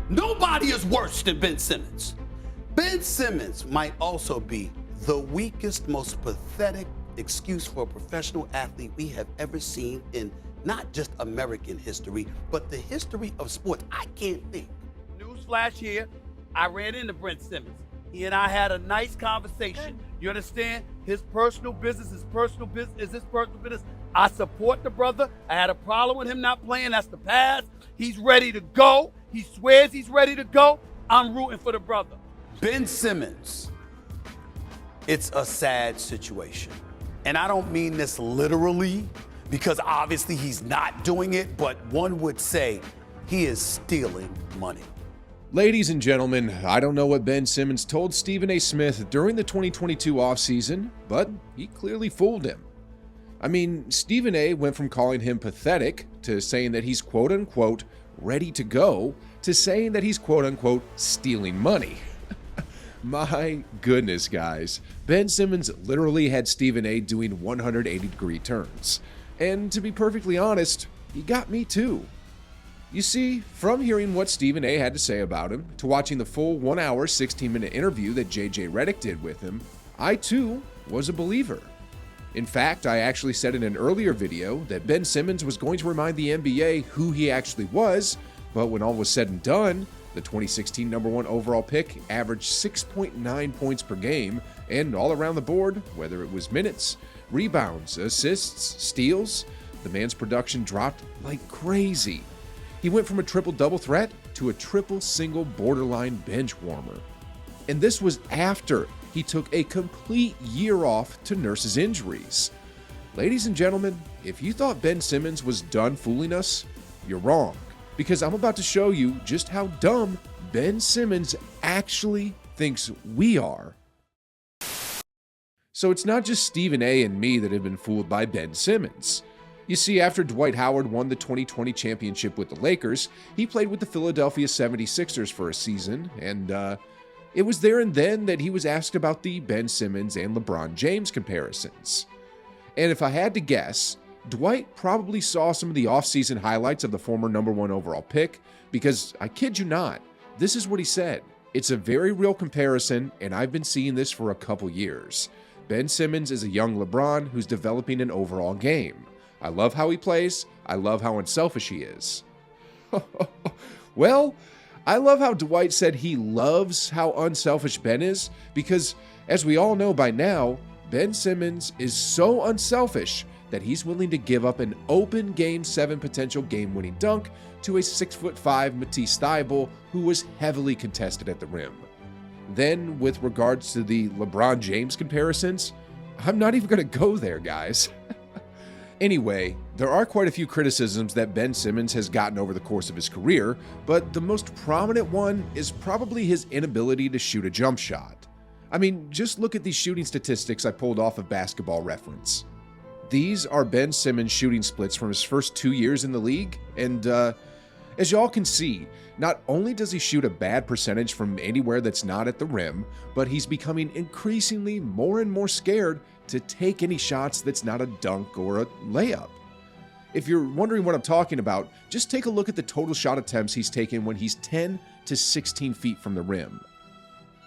Nobody is worse than Ben Simmons. Ben Simmons might also be the weakest, most pathetic excuse for a professional athlete we have ever seen in not just American history, but the history of sports. I can't think. Newsflash here, I ran into Brent Simmons. He and I had a nice conversation. You understand? His personal business is personal business, is his personal business. I support the brother. I had a problem with him not playing. That's the past. He's ready to go. He swears he's ready to go. I'm rooting for the brother. Ben Simmons, it's a sad situation. And I don't mean this literally, because obviously he's not doing it, but one would say he is stealing money. Ladies and gentlemen, I don't know what Ben Simmons told Stephen A. Smith during the 2022 offseason, but he clearly fooled him. I mean, Stephen A. went from calling him pathetic to saying that he's quote-unquote ready to go to saying that he's quote-unquote stealing money. My goodness, guys. Ben Simmons literally had Stephen A. doing 180-degree turns. And to be perfectly honest, he got me too. You see, from hearing what Stephen A. had to say about him, to watching the full 1 hour, 16-minute interview that JJ Redick did with him, I too was a believer. In fact, I actually said in an earlier video that Ben Simmons was going to remind the NBA who he actually was, but when all was said and done, the 2016 number 1 overall pick averaged 6.9 points per game, and all around the board, whether it was minutes, rebounds, assists, steals, the man's production dropped like crazy. He went from a triple-double threat to a triple-single borderline bench warmer. And this was after he took a complete year off to nurse his injuries. Ladies and gentlemen, if you thought Ben Simmons was done fooling us, you're wrong, because I'm about to show you just how dumb Ben Simmons actually thinks we are. So it's not just Stephen A. and me that have been fooled by Ben Simmons. You see, after Dwight Howard won the 2020 championship with the Lakers, he played with the Philadelphia 76ers for a season, and it was there and then that he was asked about the Ben Simmons and LeBron James comparisons. And if I had to guess, Dwight probably saw some of the offseason highlights of the former number 1 overall pick, because I kid you not, this is what he said. It's a very real comparison, and I've been seeing this for a couple years. Ben Simmons is a young LeBron who's developing an overall game. I love how he plays. I love how unselfish he is. Well, I love how Dwight said he loves how unselfish Ben is, because as we all know by now, Ben Simmons is so unselfish that he's willing to give up an open Game 7 potential game-winning dunk to a 6'5" Matisse Thybulle who was heavily contested at the rim. Then, with regards to the LeBron James comparisons, I'm not even going to go there, guys. Anyway, there are quite a few criticisms that Ben Simmons has gotten over the course of his career, but the most prominent one is probably his inability to shoot a jump shot. I mean, just look at these shooting statistics I pulled off of Basketball Reference. These are Ben Simmons' shooting splits from his first 2 years in the league, and as y'all can see, not only does he shoot a bad percentage from anywhere that's not at the rim, but he's becoming increasingly more and more scared to take any shots that's not a dunk or a layup. If you're wondering what I'm talking about, just take a look at the total shot attempts he's taken when he's 10 to 16 feet from the rim.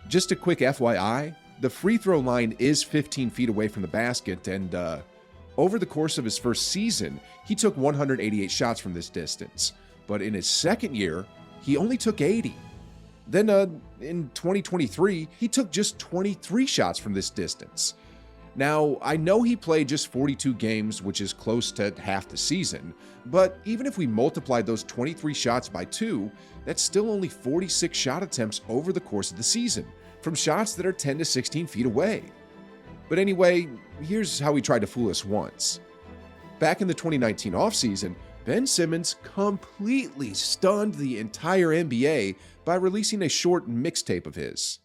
Just a quick FYI, the free throw line is 15 feet away from the basket, and over the course of his first season, he took 188 shots from this distance. But in his second year, he only took 80. Then in 2023, he took just 23 shots from this distance. Now, I know he played just 42 games, which is close to half the season, but even if we multiplied those 23 shots by 2, that's still only 46 shot attempts over the course of the season, from shots that are 10 to 16 feet away. But anyway, here's how he tried to fool us once. Back in the 2019 offseason, Ben Simmons completely stunned the entire NBA by releasing a short mixtape of his.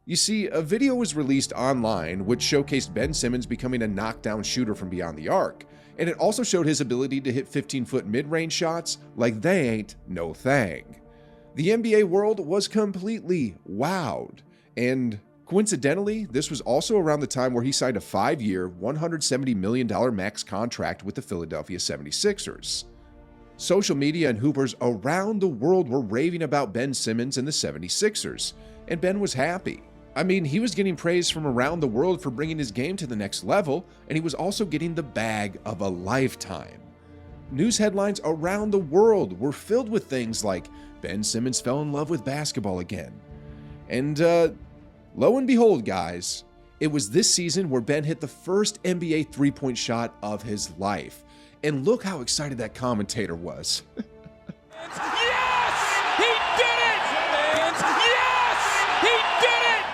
You see, a video was released online which showcased Ben Simmons becoming a knockdown shooter from beyond the arc, and it also showed his ability to hit 15-foot mid-range shots like they ain't no thing. The NBA world was completely wowed, and coincidentally, this was also around the time where he signed a 5-year, $170 million max contract with the Philadelphia 76ers. Social media and hoopers around the world were raving about Ben Simmons and the 76ers, and Ben was happy. I mean, he was getting praise from around the world for bringing his game to the next level, and he was also getting the bag of a lifetime. News headlines around the world were filled with things like Ben Simmons fell in love with basketball again. And lo and behold, guys, it was this season where Ben hit the first NBA three-point shot of his life. And look how excited that commentator was. Yes! He did it! Yes! He did it!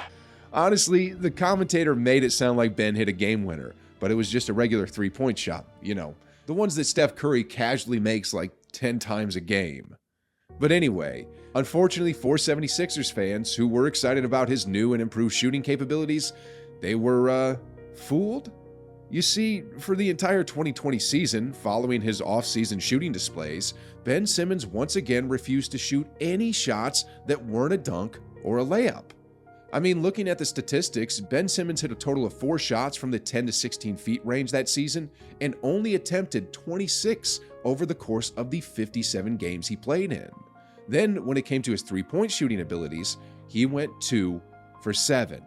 Honestly, the commentator made it sound like Ben hit a game winner, but it was just a regular three-point shot, you know, the ones that Steph Curry casually makes like 10 times a game. But anyway, unfortunately for 76ers fans who were excited about his new and improved shooting capabilities, they were fooled. You see, for the entire 2020 season, following his off-season shooting displays, Ben Simmons once again refused to shoot any shots that weren't a dunk or a layup. I mean, looking at the statistics, Ben Simmons hit a total of 4 shots from the 10 to 16 feet range that season and only attempted 26 over the course of the 57 games he played in. Then, when it came to his three-point shooting abilities, he went 2 for 7.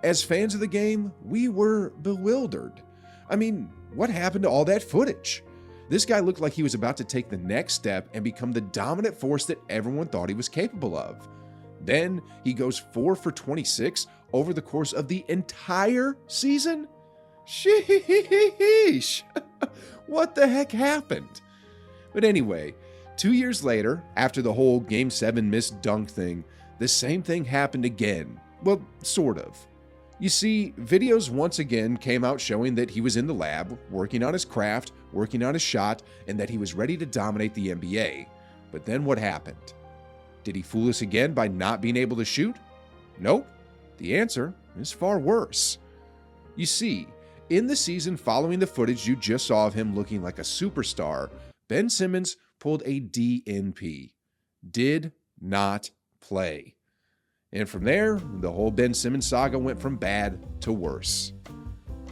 As fans of the game, we were bewildered. I mean, what happened to all that footage? This guy looked like he was about to take the next step and become the dominant force that everyone thought he was capable of. Then he goes 4 for 26 over the course of the entire season? Sheesh! What the heck happened? But anyway, 2 years later, after the whole Game 7 missed dunk thing, the same thing happened again. Well, sort of. You see, videos once again came out showing that he was in the lab, working on his craft, working on his shot, and that he was ready to dominate the NBA. But then what happened? Did he fool us again by not being able to shoot? Nope. The answer is far worse. You see, in the season following the footage you just saw of him looking like a superstar, Ben Simmons pulled a DNP. Did not play. And from there, the whole Ben Simmons saga went from bad to worse.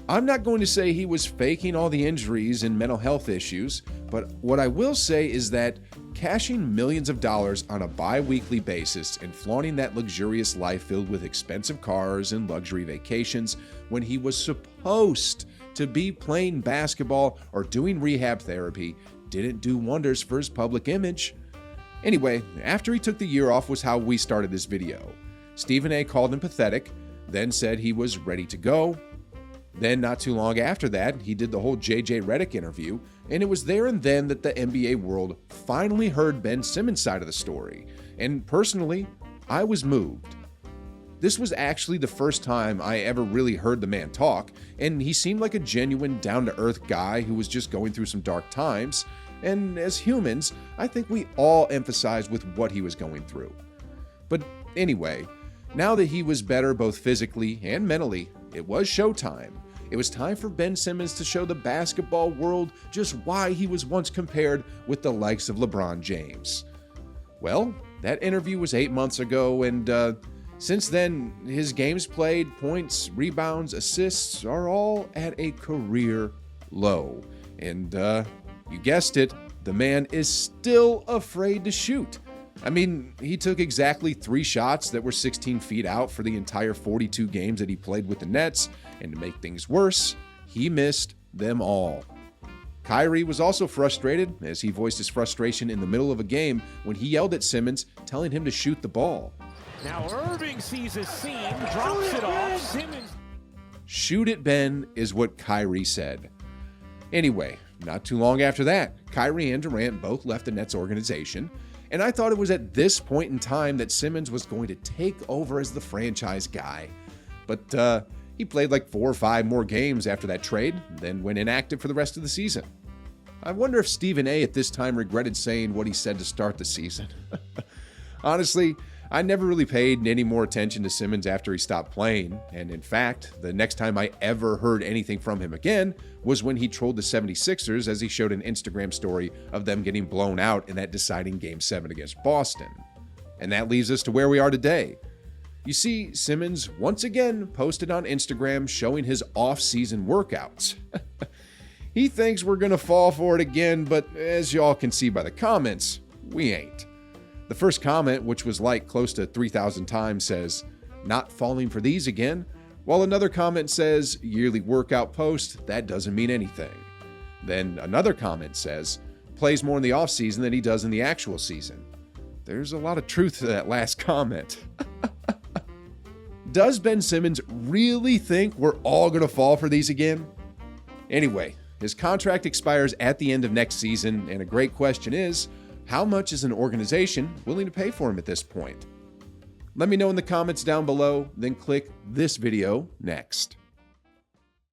I'm not going to say he was faking all the injuries and mental health issues, but what I will say is that cashing millions of dollars on a bi-weekly basis and flaunting that luxurious life filled with expensive cars and luxury vacations when he was supposed to be playing basketball or doing rehab therapy didn't do wonders for his public image. Anyway, after he took the year off was how we started this video. Stephen A. called him pathetic, then said he was ready to go. Then, not too long after that, he did the whole Redick interview, and it was there and then that the NBA world finally heard Ben Simmons' side of the story. And personally, I was moved. This was actually the first time I ever really heard the man talk, and he seemed like a genuine, down-to-earth guy who was just going through some dark times. And as humans, I think we all empathize with what he was going through. But anyway, now that he was better both physically and mentally, it was showtime. It was time for Ben Simmons to show the basketball world just why he was once compared with the likes of LeBron James. Well, that interview was 8 months ago, and since then, his games played, points, rebounds, assists are all at a career low. And you guessed it, the man is still afraid to shoot. I mean, he took exactly 3 shots that were 16 feet out for the entire 42 games that he played with the Nets, and to make things worse, he missed them all. Kyrie was also frustrated, as he voiced his frustration in the middle of a game when he yelled at Simmons, telling him to shoot the ball. Now Irving sees his seam, drops it off, Simmons. Shoot it, Ben, is what Kyrie said. Anyway, not too long after that, Kyrie and Durant both left the Nets organization, and I thought it was at this point in time that Simmons was going to take over as the franchise guy. But he played like 4 or 5 more games after that trade, then went inactive for the rest of the season. I wonder if Stephen A. at this time regretted saying what he said to start the season. Honestly, I never really paid any more attention to Simmons after he stopped playing, and in fact, the next time I ever heard anything from him again was when he trolled the 76ers as he showed an Instagram story of them getting blown out in that deciding Game 7 against Boston. And that leaves us to where we are today. You see, Simmons once again posted on Instagram showing his off-season workouts. He thinks we're going to fall for it again, but as y'all can see by the comments, we ain't. The first comment, which was liked close to 3,000 times, says, "Not falling for these again," while another comment says, "Yearly workout post, that doesn't mean anything." Then another comment says, "Plays more in the offseason than he does in the actual season." There's a lot of truth to that last comment. Does Ben Simmons really think we're all going to fall for these again? Anyway, his contract expires at the end of next season, and a great question is, how much is an organization willing to pay for him at this point? Let me know in the comments down below, then click this video next.